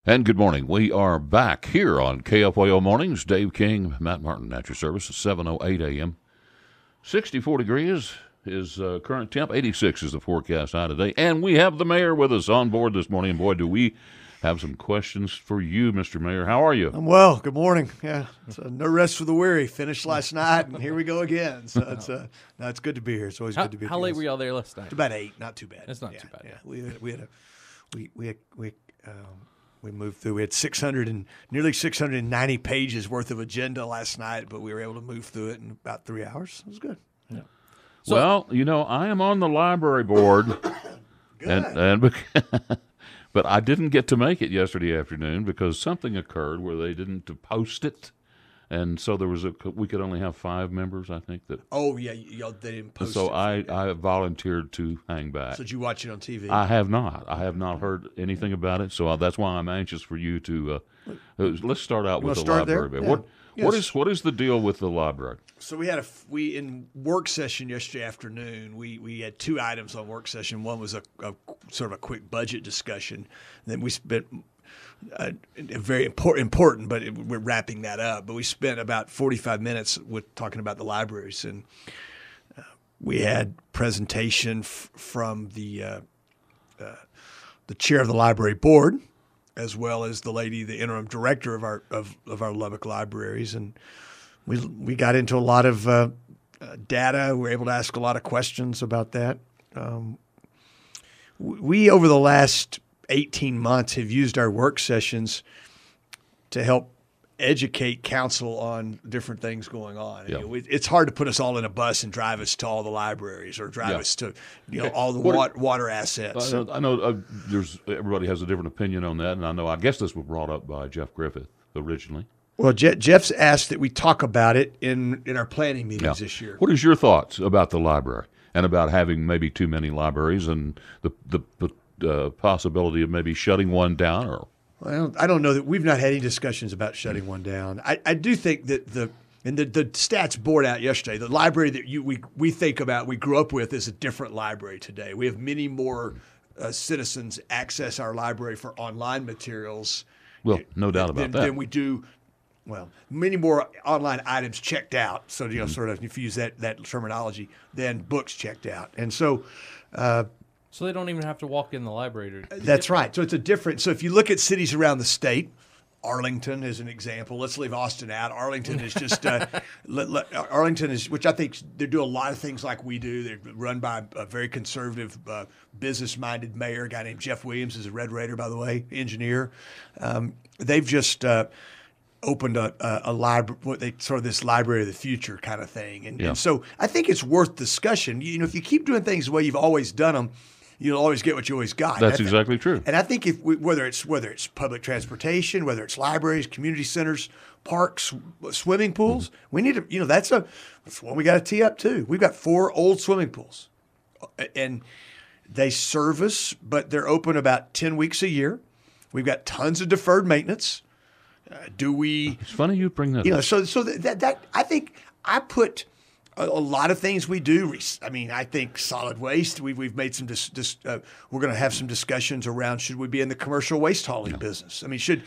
And good morning. We are back here on KFYO Mornings. Dave King, Matt Martin at your service at 7:08 a.m. 64 degrees is current temp. 86 is the forecast high today. And we have the mayor with us on board this morning. And boy, do we have some questions for you, Mr. Mayor. How are you? I'm well. Good morning. Yeah, it's no rest for the weary. Finished last night, and here we go again. So it's good to be here. It's always good to be here. How late were y'all there last night? It's about 8. Not too bad. It's not too bad. Yeah, we moved through. We had nearly 690 pages worth of agenda last night, but we were able to move through it in about 3 hours. It was good. Yeah. So, well, I am on the library board, and but I didn't get to make it yesterday afternoon because something occurred where they didn't post it, and so we could only have 5 members, I think. Oh yeah, they didn't post it. So I volunteered to hang back. So did you watch it on TV? I have not. I have not heard anything about it, so that's why I'm anxious for you to. Let's start out with the library. Yeah. What is the deal with the library? So we in work session yesterday afternoon. We had 2 items on work session. One was a sort of a quick budget discussion. And then we spent very important, but we're wrapping that up. But we spent about 45 minutes with talking about the libraries, and we had presentation from the chair of the library board, as well as the interim director of our Lubbock libraries, and we got into a lot of data. We were able to ask a lot of questions about that. We over the last 18 months have used our work sessions to help educate council on different things going on. Yeah. It's hard to put us all in a bus and drive us to all the libraries or drive us to all the water assets. I know everybody has a different opinion on that, and I guess this was brought up by Jeff Griffith originally. Well, Jeff's asked that we talk about it in our planning meetings this year. What is your thoughts about the library and about having maybe too many libraries and the possibility of maybe shutting one down? Or well, I don't know that we've not had any discussions about shutting one down. I do think that the stats board out yesterday, the library that we think about, we grew up with, is a different library today. We have many more citizens access our library for online materials. Well, no doubt about that. Than we do. Well, many more online items checked out. So sort of if you use that terminology, than books checked out, and so. So they don't even have to walk in the library. That's right. So it's a different. So if you look at cities around the state, Arlington is an example. Let's leave Austin out. Arlington is just which I think they do a lot of things like we do. They're run by a very conservative, business-minded mayor, a guy named Jeff Williams, is a Red Raider, by the way, engineer. They've just opened a library, this library of the future kind of thing, and so I think it's worth discussion. If you keep doing things the way you've always done them, you'll always get what you always got. That's exactly true. And I think whether it's public transportation, whether it's libraries, community centers, parks, swimming pools, we need to. That's one we got to tee up too. We've got 4 old swimming pools, and they service, but they're open about 10 weeks a year. We've got tons of deferred maintenance. It's funny you bring that up. So that I think I put a lot of things we do. I mean, I think solid waste. We've made some. We're going to have some discussions around should we be in the commercial waste hauling business? I mean, should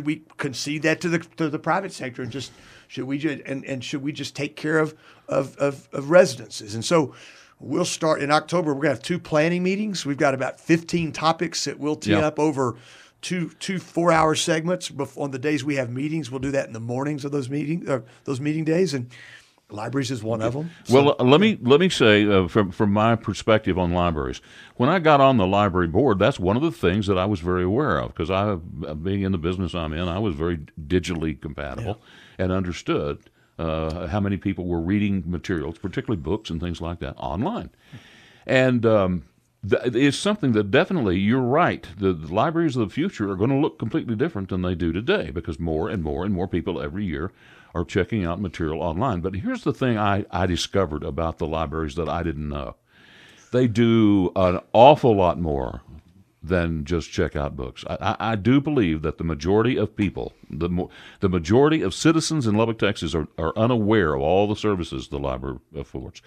we concede that to the private sector and should we just take care of residences? And so we'll start in October. We're going to have 2 planning meetings. We've got about 15 topics that we'll tee up over two 4-hour segments on the days we have meetings. We'll do that in the mornings of those meeting days, and libraries is one of them. Well, let me say from my perspective on libraries, when I got on the library board, that's one of the things that I was very aware of because being in the business I'm in, I was very digitally compatible and understood how many people were reading materials, particularly books and things like that, online, and. It's something that definitely, you're right, the libraries of the future are going to look completely different than they do today because more and more and more people every year are checking out material online. But here's the thing I discovered about the libraries that I didn't know. They do an awful lot more than just check out books. I do believe that the majority of people, the majority of citizens in Lubbock, Texas are unaware of all the services the library affords.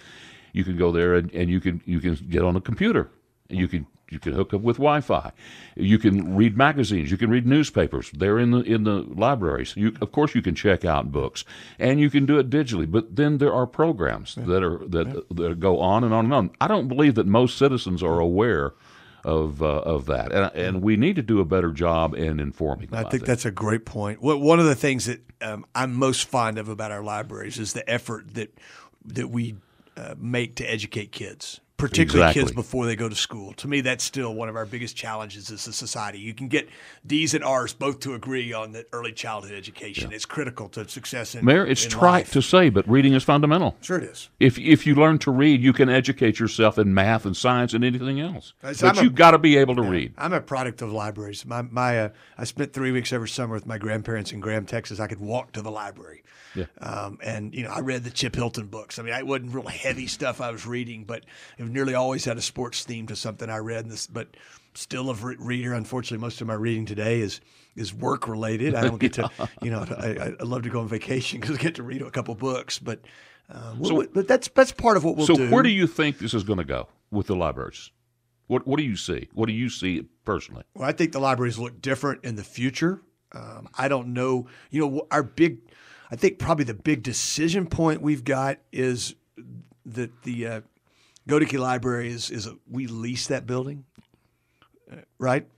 You can go there and you can get on a computer. You can You can hook up with Wi-Fi. You can read magazines. You can read newspapers. They're in the libraries. Of course, you can check out books, and you can do it digitally. But then there are programs that go on and on and on. I don't believe that most citizens are aware of that, and we need to do a better job in informing. I think that's a great point. One of the things that I'm most fond of about our libraries is the effort that we make to educate kids, particularly kids before they go to school. To me, that's still one of our biggest challenges as a society. You can get D's and R's both to agree on that early childhood education. It's critical to success in Mayor, it's in trite life. to say, but reading is fundamental. Sure it is. If you learn to read, you can educate yourself in math and science and anything else. But you've got to be able to read. I'm a product of libraries. I spent 3 weeks every summer with my grandparents in Graham, Texas. I could walk to the library. Yeah. And I read the Chip Hilton books. I mean, it wasn't real heavy stuff I was reading, but it nearly always had a sports theme to something I read. But still a reader. Unfortunately, most of my reading today is work related. I don't get to, I love to go on vacation because I get to read a couple books. But that's part of what we'll do. So where do you think this is going to go with the libraries? What do you see? What do you see personally? Well, I think the libraries look different in the future. I don't know. I think probably the big decision point we've got is that the Godeke Library we lease that building, right?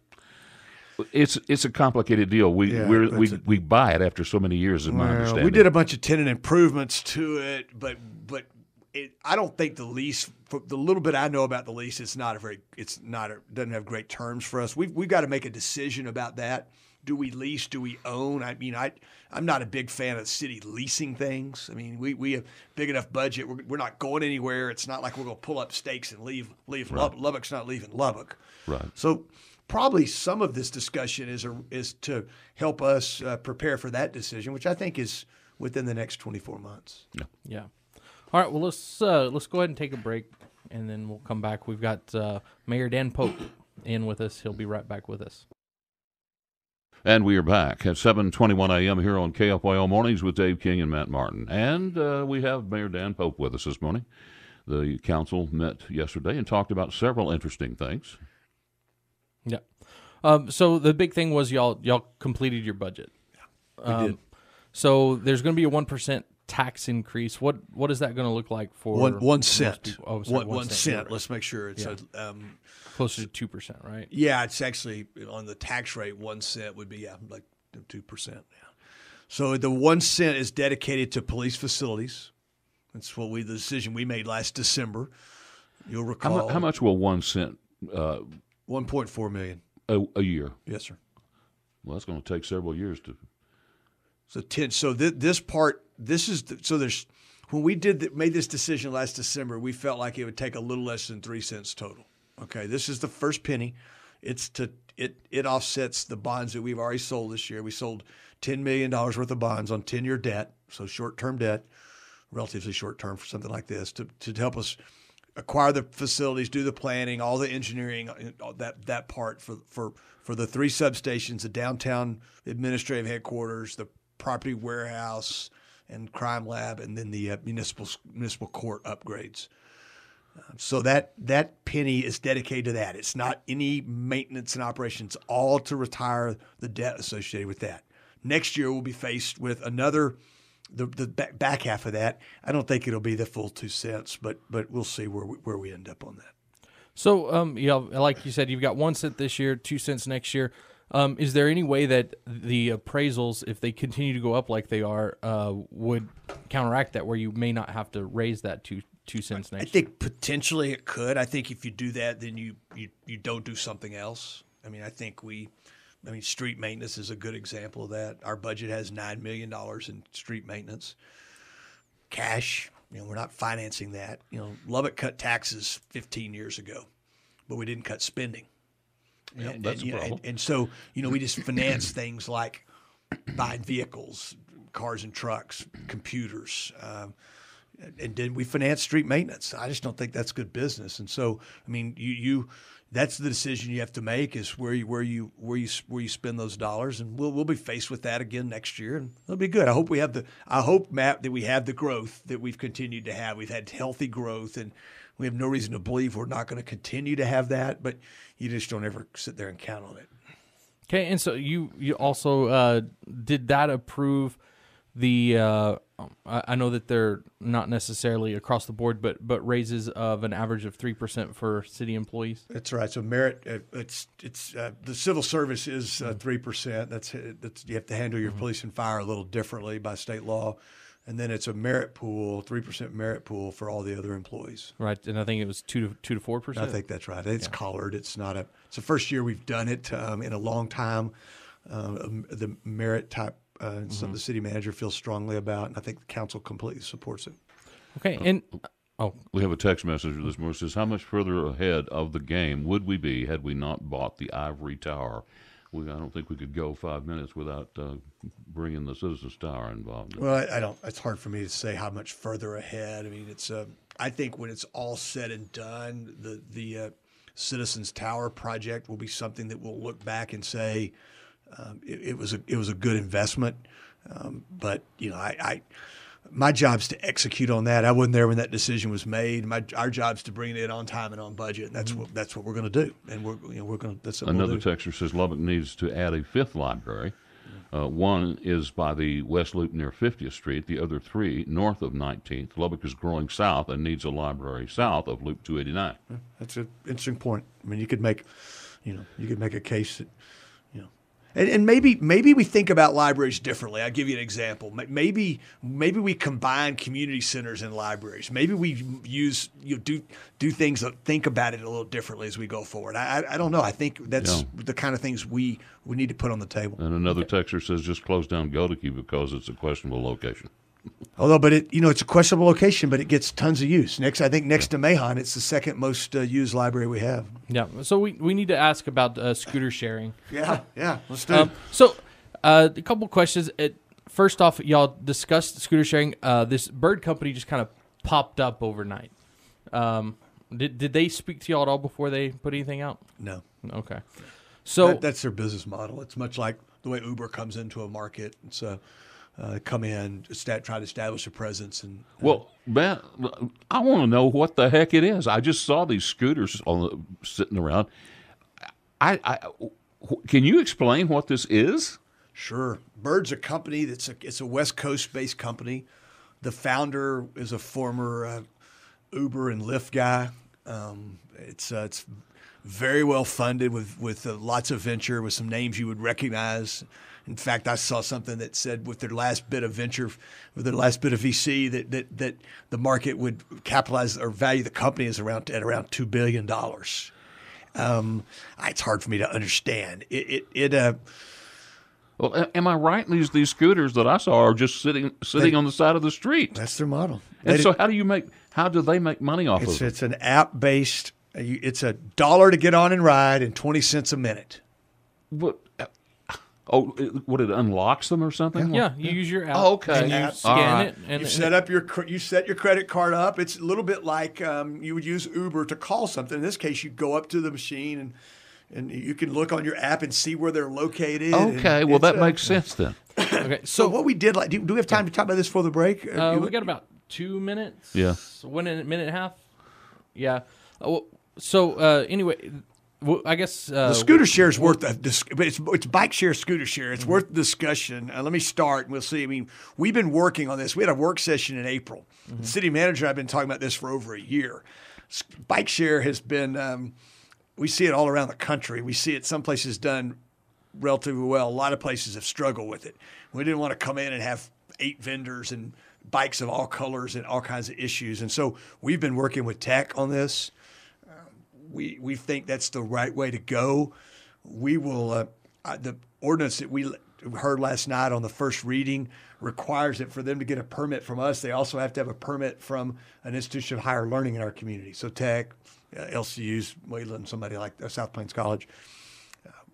It's a complicated deal. We buy it after so many years, in my understanding. We did a bunch of tenant improvements to it, but I don't think the lease. For the little bit I know about the lease, it doesn't have great terms for us. We've got to make a decision about that. Do we lease? Do we own? I mean, I'm not a big fan of the city leasing things. I mean, we have big enough budget. We're not going anywhere. It's not like we're going to pull up stakes and leave right. Lubbock's not leaving Lubbock. Right. So probably some of this discussion is to help us prepare for that decision, which I think is within the next 24 months. Yeah. All right. Well, let's go ahead and take a break, and then we'll come back. We've got Mayor Dan Pope in with us. He'll be right back with us. And we are back at 7:21 a.m. here on KFYO Mornings with Dave King and Matt Martin. And we have Mayor Dan Pope with us this morning. The council met yesterday and talked about several interesting things. Yeah. So the big thing was y'all completed your budget. Yeah, we did. So there's going to be a 1% tax increase. What is that going to look like for 1 cent? Oh, sorry, 1 cent. Let's make sure it's closer to 2%, right? Yeah, it's actually on the tax rate. 1 cent would be like 2%. Yeah. So the 1 cent is dedicated to police facilities. That's the decision we made last December. You'll recall. How much will 1 cent? 1.4 million a year. Yes, sir. Well, that's going to take several years to. So 10. So this part. There's when we made this decision last December, we felt like it would take a little less than 3 cents total. Okay, this is the first penny. It offsets the bonds that we've already sold this year. We sold $10 million worth of bonds on 10-year debt, so short-term debt, relatively short-term for something like this, to help us acquire the facilities, do the planning, all the engineering, that part for the 3 substations, the downtown administrative headquarters, the property warehouse and crime lab, and then the municipal court upgrades. So that penny is dedicated to that. It's not any maintenance and operations, all to retire the debt associated with that. Next year we'll be faced with the back half of that. I don't think it'll be the full 2 cents, but we'll see where we end up on that. So, like you said, you've got 1 cent this year, 2 cents next year. Is there any way that the appraisals, if they continue to go up like they are, would counteract that, where you may not have to raise that 2 cents next year? I think potentially it could. I think if you do that, then you don't do something else. I mean, street maintenance is a good example of that. Our budget has $9 million in street maintenance. Cash, we're not financing that. Lubbock cut taxes 15 years ago, but we didn't cut spending. That's a problem. And so, we just finance things like buying vehicles, cars and trucks, computers, and then we finance street maintenance. I just don't think that's good business. And so, I mean, that's the decision you have to make, is where you spend those dollars, and we'll be faced with that again next year, and it'll be good. I hope, Matt, that we have the growth that we've continued to have. We've had healthy growth, and We have no reason to believe we're not going to continue to have that, but you just don't ever sit there and count on it. Okay, and so you also did that approve the I know that they're not necessarily across the board, but raises of an average of 3% for city employees. That's right. So merit, it's the civil service is 3%. That's you have to handle your police and fire a little differently by state law, and then it's a merit pool, 3% merit pool for all the other employees. Right, and I think it was 2 to 4%. I think that's right. It's collared. It's not a. It's the first year we've done it in a long time. The merit type. Something the city manager feels strongly about, and I think the council completely supports it. Okay, and we have a text message this morning that says, how much further ahead of the game would we be had we not bought the ivory tower? I don't think we could go 5 minutes without bringing the Citizens Tower involved. Well, I don't. It's hard for me to say how much further ahead. I mean, it's. I think when it's all said and done, the Citizens Tower project will be something that we'll look back and say. It was a good investment, but my job's to execute on that. I wasn't there when that decision was made. Our job's to bring it in on time and on budget, and that's what we're going to do. And we're going to. That's what Another we'll do. texter says Lubbock needs to add a 5th library. One is by the West Loop near 50th Street. The other 3 north of 19th. Lubbock is growing south and needs a library south of Loop 289. That's an interesting point. I mean, you could make a case that. And maybe we think about libraries differently. I'll give you an example. Maybe we combine community centers and libraries. Maybe we do things that think about it a little differently as we go forward. I don't know. I think that's the kind of things we need to put on the table. And another texter says just close down Godeke because it's a questionable location. Although, but it's a questionable location, but it gets tons of use. I think next to Mahon, it's the second most used library we have. Yeah. So we need to ask about scooter sharing. Yeah. Let's do it. So a couple questions. First off, y'all discussed scooter sharing. This bird company just kind of popped up overnight. Did they speak to y'all at all before they put anything out? No. Okay. So that's their business model. It's much like the way Uber comes into a market. It's come in, try to establish a presence. Well, Matt, I want to know what the heck it is. I just saw these scooters sitting around. Can you explain what this is? Sure. Bird's a company it's a West Coast based company. The founder is a former Uber and Lyft guy. It's very well funded with lots of venture, with some names you would recognize. In fact, I saw something that said with their last bit of venture, with their last bit of VC, that the market would capitalize or value the company at around $2 billion. It's hard for me to understand. Well, am I right? These scooters that I saw are just sitting on the side of the street. That's their model. And so how do they make money off of it? It's an app based. It's $1 to get on and ride and 20 cents a minute. What? What, it unlocks them or something? Yeah, you use your app. Oh, okay. And you scan it. And you set your credit card up. It's a little bit like you would use Uber to call something. In this case, you go up to the machine and you can look on your app and see where they're located. Okay, well that makes sense then. Okay, so what we did, do we have time to talk about this before the break? We got about 2 minutes. Yeah. 1 minute and a half. Yeah. Anyway. Well, I guess the scooter share is worth it's bike share, scooter share. It's worth the discussion. Let me start, and we'll see. I mean, we've been working on this. We had a work session in April. The city manager and I have been talking about this for over a year. Bike share has been. We see it all around the country. We see it some places done relatively well. A lot of places have struggled with it. We didn't want to come in and have 8 vendors and bikes of all colors and all kinds of issues. And so we've been working with tech on this. We think that's the right way to go. We will the ordinance that we heard last night on the first reading requires that for them to get a permit from us, they also have to have a permit from an institution of higher learning in our community. So tech, LCUs, Wayland, somebody like South Plains College.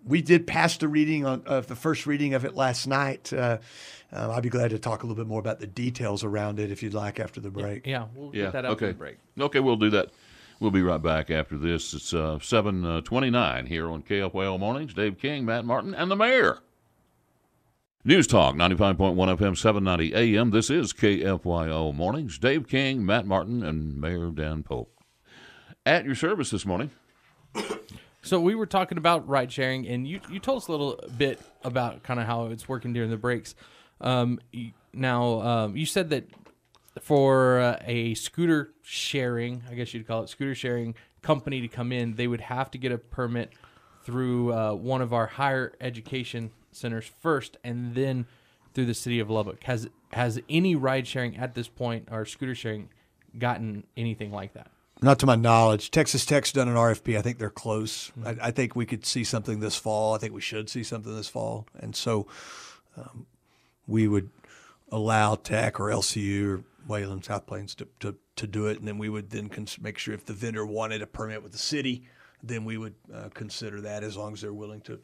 We did pass the reading of the first reading of it last night. I'd be glad to talk a little bit more about the details around it if you'd like after the break. Yeah, we'll get that after the break. Okay, we'll do that. We'll be right back after this. It's 7:29 here on KFYO Mornings. Dave King, Matt Martin, and the Mayor. News Talk, 95.1 FM, 790 AM. This is KFYO Mornings. Dave King, Matt Martin, and Mayor Dan Pope. At your service this morning. So we were talking about ride sharing, and you told us a little bit about kind of how it's working during the breaks. You said that for a scooter sharing, I guess you'd call it scooter sharing company to come in, they would have to get a permit through one of our higher education centers first, and then through the city of Lubbock. Has any ride sharing at this point or scooter sharing gotten anything like that? Not to my knowledge. Texas Tech's done an RFP. I think they're close. I think we could see something this fall. I think we should see something this fall. And so we would allow Tech or LCU or Wayland, South Plains to do it. And then we would then make sure if the vendor wanted a permit with the city, then we would consider that as long as they're willing to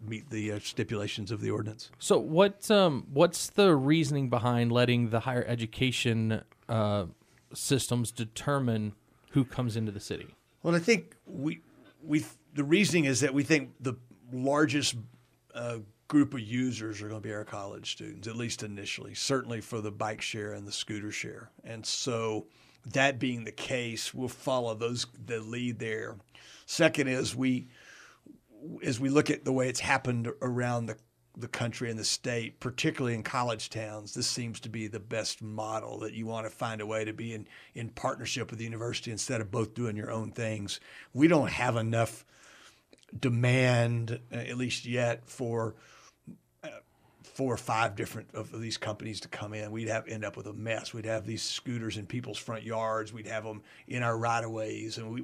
meet the stipulations of the ordinance. So what's the reasoning behind letting the higher education systems determine who comes into the city? Well, I think the reasoning is that we think the largest group of users are going to be our college students, at least initially, certainly for the bike share and the scooter share. And so that being the case, we'll follow the lead there. Second is as we look at the way it's happened around the country and the state, particularly in college towns, this seems to be the best model, that you want to find a way to be in partnership with the university instead of both doing your own things. We don't have enough demand, at least yet, for 4 or 5 different of these companies to come in. We'd end up with a mess. We'd have these scooters in people's front yards. We'd have them in our right-of-ways. And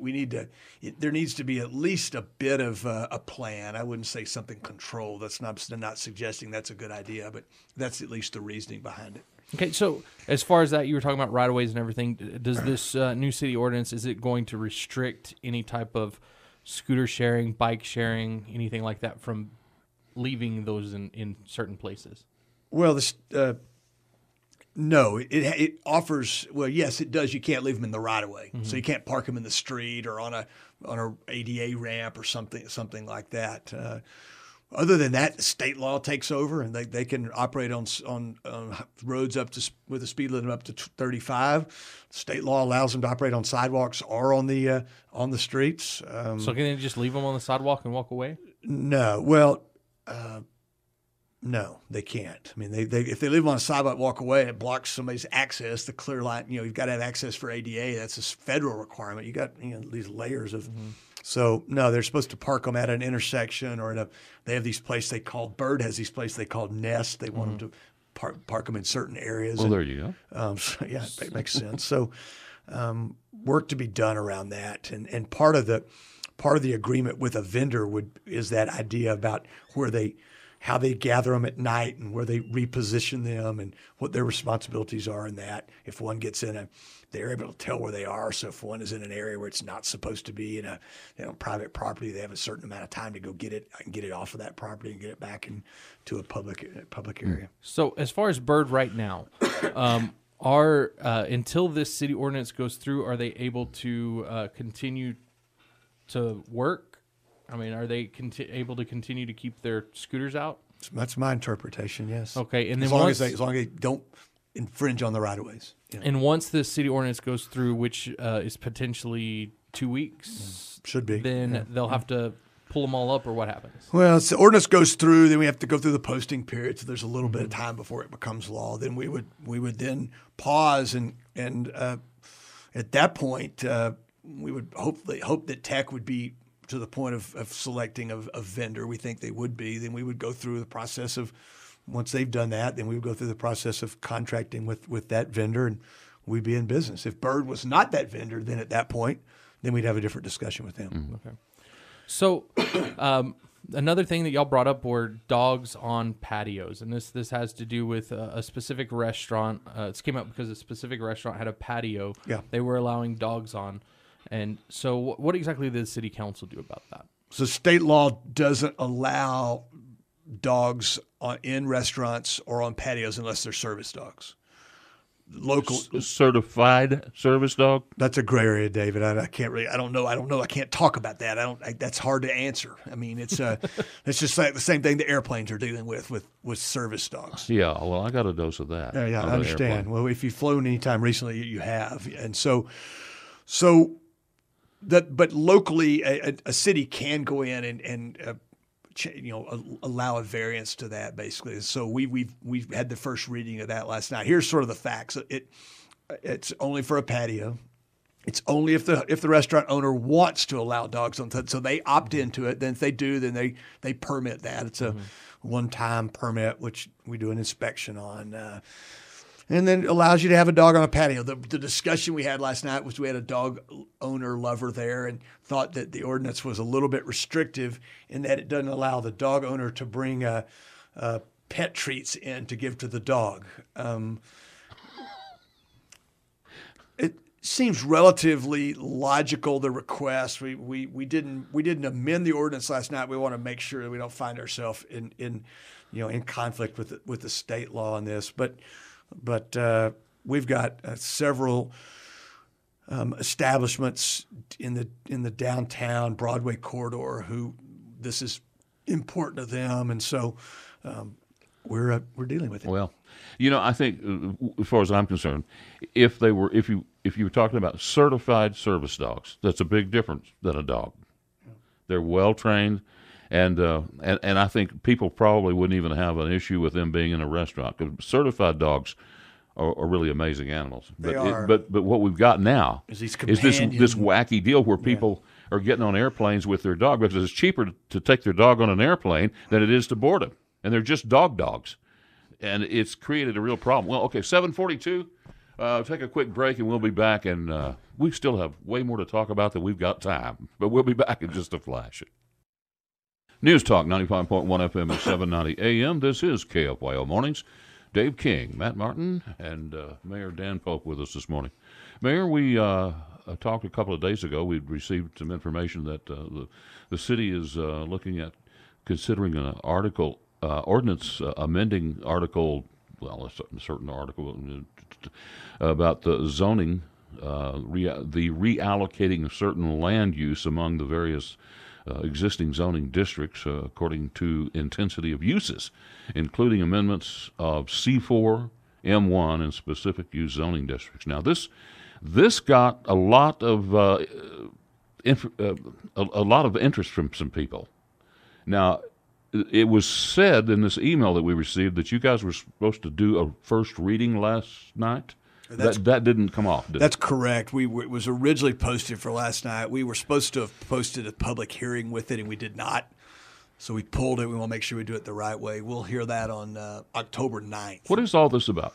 there needs to be at least a bit of a plan. I wouldn't say something controlled. That's not suggesting that's a good idea, but that's at least the reasoning behind it. Okay, so as far as that, you were talking about right-of-ways and everything. Does this new city ordinance, is it going to restrict any type of scooter sharing, bike sharing, anything like that from leaving those in certain places? Well, no, it offers. Well, yes, it does. You can't leave them in the right of way, so you can't park them in the street or on a ADA ramp or something like that. Other than that, the state law takes over, and they can operate on roads with a speed limit up to 35. State law allows them to operate on sidewalks or on the streets. So can they just leave them on the sidewalk and walk away? No. Well. No, they can't. I mean, if they live on a sidewalk, walk away, it blocks somebody's access. The clear line, you've got to have access for ADA. That's a federal requirement. You got these layers of. So no, they're supposed to park them at an intersection or they have these places they call Bird has these places they call nests. They want them to park them in certain areas. Well, there you go. So, yeah, it makes sense. So work to be done around that, and part of the agreement with a vendor is that idea about how they gather them at night and where they reposition them and what their responsibilities are in that. If one gets they're able to tell where they are. So if one is in an area where it's not supposed to be in a private property, they have a certain amount of time to go get it off of that property and get it back into a public area. So as far as Bird right now, until this city ordinance goes through, are they able to continue to work? I mean, are they able to continue to keep their scooters out? That's my interpretation, yes. Okay, and then as long as they don't infringe on the right-of-ways. Yeah. And once the city ordinance goes through, which is potentially 2 weeks, should be, then they'll have to pull them all up, or what happens? Well, the ordinance goes through, then we have to go through the posting period, so there's a little bit of time before it becomes law. Then we would then pause and at that point we would hope that Tech would be to the point of selecting a vendor. We think they would be. Then we would go through the process of, once they've done that, then we would go through the process of contracting with that vendor, and we'd be in business. If Bird was not that vendor, then at that point, then we'd have a different discussion with them. Okay. So another thing that y'all brought up were dogs on patios, and this has to do with a specific restaurant. It came up because a specific restaurant had a patio. Yeah. They were allowing dogs on. And so what exactly did the city council do about that? So state law doesn't allow dogs in restaurants or on patios unless they're service dogs. Local certified service dog. That's a gray area, David. I can't really. I don't know. I can't talk about that. That's hard to answer. I mean, it's just like the same thing the airplanes are dealing with service dogs. Yeah. Well, I got a dose of that. Yeah, I understand. Well, if you've flown any time recently, you have, and so but locally, a city can go in and allow a variance to that, basically. So we've had the first reading of that last night. Here's sort of the facts. It's only for a patio. It's only if the restaurant owner wants to allow dogs on. So they opt into it. Then if they do, then they permit that. It's a one-time permit, which we do an inspection on. And then it allows you to have a dog on a patio. The discussion we had last night was we had a dog owner lover there and thought that the ordinance was a little bit restrictive in that it doesn't allow the dog owner to bring pet treats in to give to the dog. It seems relatively logical, the request. We didn't amend the ordinance last night. We want to make sure that we don't find ourselves in conflict with the state law on this, but we've got several establishments in the downtown Broadway corridor who this is important to them, and so we're dealing with it. Well, I think as far as I'm concerned, if you were talking about certified service dogs, that's a big difference than a dog. They're well trained. And I think people probably wouldn't even have an issue with them being in a restaurant, because certified dogs are really amazing animals. They are. But what we've got now is this wacky deal where people are getting on airplanes with their dog, because it's cheaper to take their dog on an airplane than it is to board them. And they're just dogs. And it's created a real problem. Well, okay, 7:42. Take a quick break, and we'll be back. And we still have way more to talk about than we've got time. But we'll be back in just a flash. News Talk 95.1 FM and 790 AM. This is KFYO Mornings. Dave King, Matt Martin, and Mayor Dan Pope with us this morning. Mayor, we talked a couple of days ago. We'd received some information that the city is looking at considering an ordinance amending article, a certain article about the zoning, the reallocating of certain land use among the various existing zoning districts according to intensity of uses, including amendments of C4, M1, and specific use zoning districts. Now, this got a lot of interest from some people. Now, it was said in this email that we received that you guys were supposed to do a first reading last night. That didn't come off, did it? That's correct. It was originally posted for last night. We were supposed to have posted a public hearing with it, and we did not. So we pulled it. We want to make sure we do it the right way. We'll hear that on October 9th. What is all this about?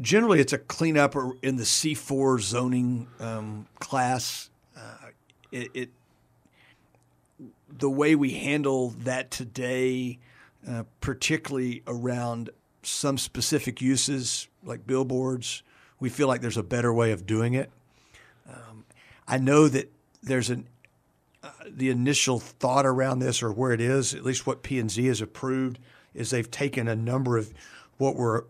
Generally it's a cleanup in the C4 zoning class. The way we handle that today, particularly around some specific uses like billboards, we feel like there's a better way of doing it. I know that there's the initial thought around this, or where it is, at least what P&Z has approved, is they've taken a number of what were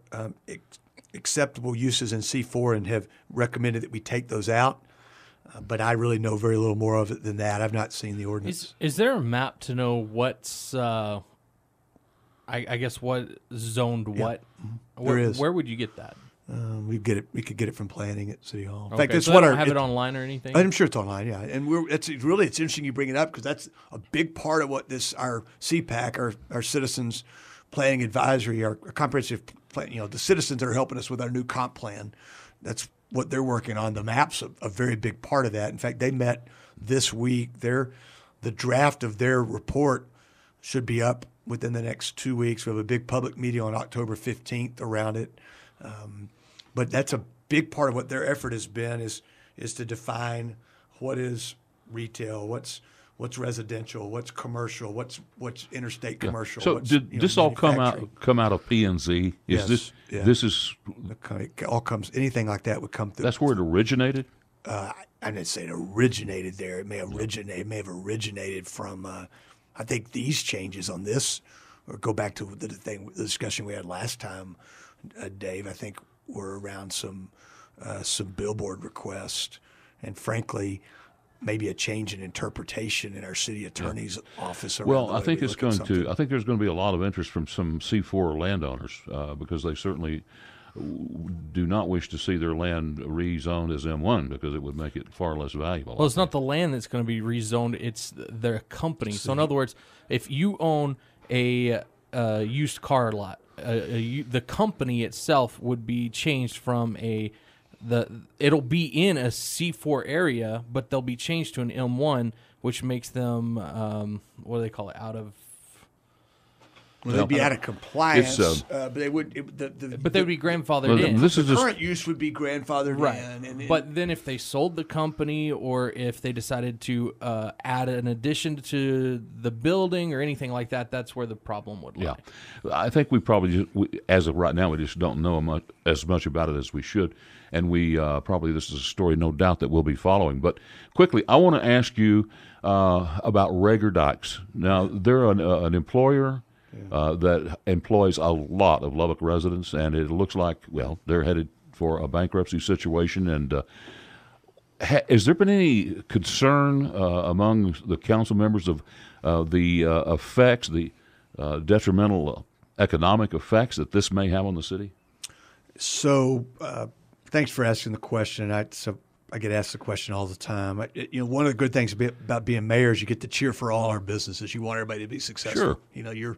acceptable uses in C4 and have recommended that we take those out. But I really know very little more of it than that. I've not seen the ordinance. Is there a map to know what's, I guess, what zoned what? There is. Where would you get that? We could get it from planning at City Hall. In fact, that's so what they don't have it online or anything. I'm sure it's online, yeah. And it's interesting you bring it up, because that's a big part of what our CPAC, our Citizens Planning Advisory, our comprehensive plan. The citizens that are helping us with our new comp plan. That's what they're working on. The map's a very big part of that. In fact, they met this week. The draft of their report should be up within the next 2 weeks. We have a big public meeting on October 15th around it. But that's a big part of what their effort has been is to define what is retail, what's residential, what's commercial, what's interstate commercial. So did this all come out of P&Z? This is it all comes, anything like that would come through. That's where it originated? I didn't say it originated there. It may have originated from I think these changes on this, or go back to the discussion we had last time, Dave. I think were around some billboard requests, and frankly, maybe a change in interpretation in our city attorney's office. Well, I think there's going to be a lot of interest from some C4 landowners because they certainly do not wish to see their land rezoned as M1 because it would make it far less valuable. Well, it's not the land that's going to be rezoned; it's their company. So, in other words, if you own a used car lot, the company itself would be changed from it'll be in a C4 area, but they'll be changed to an M1, which makes them what do they call it? Out of Well, they'd be out of compliance, but they would. But they would be grandfathered in. The current use would be grandfathered right. in. But then if they sold the company or if they decided to add an addition to the building or anything like that, that's where the problem would lie. Yeah. I think we probably, as of right now, we just don't know as much about it as we should. And we probably, this is a story, no doubt, that we'll be following. But quickly, I want to ask you about Rager Dykes. Now, they're an employer that employs a lot of Lubbock residents, and it looks like, well, they're headed for a bankruptcy situation. And has there been any concern among the council members of the effects, the detrimental economic effects that this may have on the city? So, thanks for asking the question. I get asked the question all the time. One of the good things about being mayor is you get to cheer for all our businesses. You want everybody to be successful. Sure.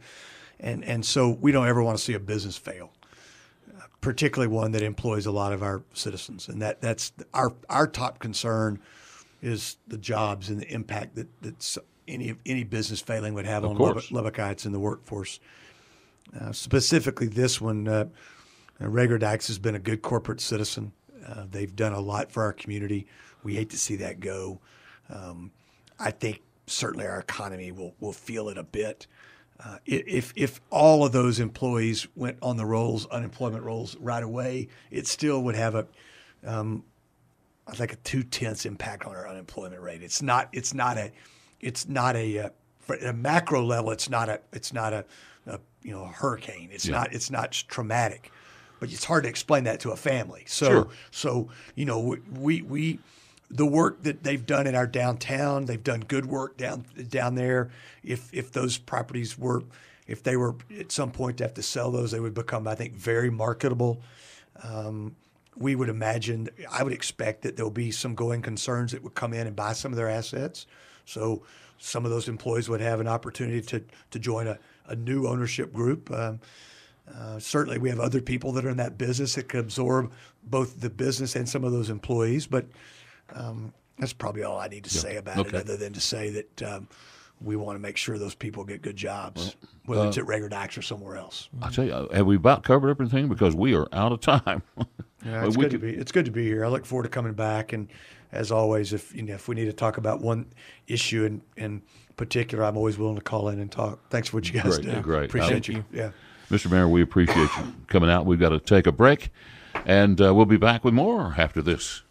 And so we don't ever want to see a business fail, particularly one that employs a lot of our citizens. And that's our top concern is the jobs and the impact that any business failing would have on Lubbockites and the workforce. Specifically, this one, Rager Dykes has been a good corporate citizen. They've done a lot for our community. We hate to see that go. I think certainly our economy will feel it a bit. If all of those employees went on the unemployment rolls right away, it still would have I think a 0.2 impact on our unemployment rate. It's not a at a macro level. It's not a hurricane. It's not traumatic. But it's hard to explain that to a family. So we the work that they've done in our downtown, they've done good work down there. If those properties if they were at some point to have to sell those, they would become, I think, very marketable. We would imagine, I would expect that there'll be some going concerns that would come in and buy some of their assets. So some of those employees would have an opportunity to join a new ownership group. Certainly, we have other people that are in that business that could absorb both the business and some of those employees. But that's probably all I need to say about it, other than to say that we want to make sure those people get good jobs, whether it's at Rager Dykes or somewhere else. I tell you, have we about covered everything? Because we are out of time. Yeah, it's good to be here. I look forward to coming back. And as always, if we need to talk about one issue in particular, I'm always willing to call in and talk. Thanks for what you guys do. Great. Appreciate you. Yeah. Mr. Mayor, we appreciate you coming out. We've got to take a break, and we'll be back with more after this.